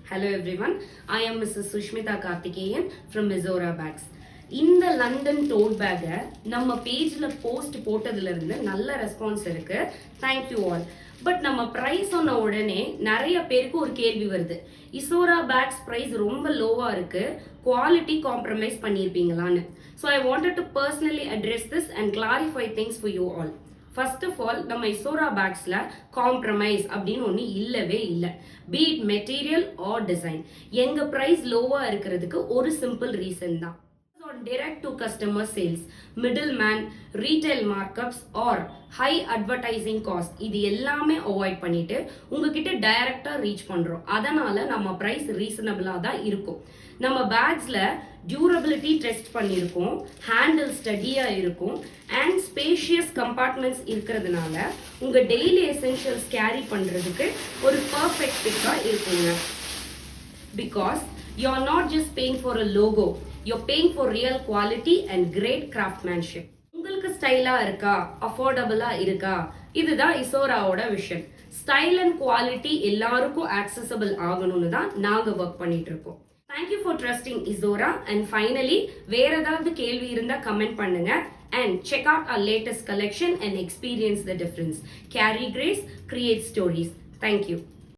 Hello everyone, I am Mrs. Sushmita Karthikeyan from Mizora Bags. இந்த London டோட் பேக்கை நம்ம பேஜில் போஸ்ட் போட்டதுல இருந்து நல்ல ரெஸ்பான்ஸ் இருக்கு. Thank you all. பட் நம்ம ப்ரைஸ் சொன்ன உடனே நிறைய பேருக்கு ஒரு கேள்வி வருது. இசோரா பேக்ஸ் ப்ரைஸ் ரொம்ப லோவா இருக்கு, குவாலிட்டி காம்ப்ரமைஸ் பண்ணியிருப்பீங்களான்னு. So I wanted to personally address this and clarify things for you all. First of all, நம்ம இசோரா பேக்ஸில் காம்ப்ரமைஸ் அப்படின்னு ஒன்று இல்லவே இல்லை. பீட் மெட்டீரியல் ஆர் டிசைன், எங்கள் ப்ரைஸ் லோவாக இருக்கிறதுக்கு ஒரு சிம்பிள் ரீசன் தான். On direct to customer sales, middleman, retail markups or high advertising cost இது எல்லாமே அவாய்ட் பண்ணிட்டு உங்ககிட்ட டைரக்டா ரீச் பண்றோம். அதனால நம்ம பிரைஸ் ரீசனபிளா தான் இருக்கும். நம்ம பேக்ஸ்ல டியூரபிலிட்டி டெஸ்ட் பண்ணியிருக்கோம், ஹேண்டில் ஸ்டடியா இருக்கும் அண்ட் ஸ்பேஷியஸ் கம்பார்ட்மெண்ட்ஸ் இருக்கிறதுனால உங்க டெய்லி எசென்ஷியல்ஸ் கேரி பண்றதுக்கு ஒரு பர்ஃபெக்ட் ஃபிட்டா இருக்குங்க. Because you are not just paying for a logo, you're paying for real quality and great craftsmanship. உங்களுக்கு ஸ்டைலா இருக்கா, அஃபோர்டபுளா இருக்கா, இதுதான் இசோராவோட விஷன். ஸ்டைல் அண்ட் குவாலிட்டி எல்லாருக்கும் ஆக்சசபிள் ஆகணும்னு தான் நாங்க ஒர்க் பண்ணிட்டு இருக்கோம். Thank you for trusting Isora. And finally வேற ஏதாவது கேள்வி இருந்தா கமெண்ட் பண்ணுங்க and check out our latest collection and experience the difference. Carry grace, create stories. Thank you.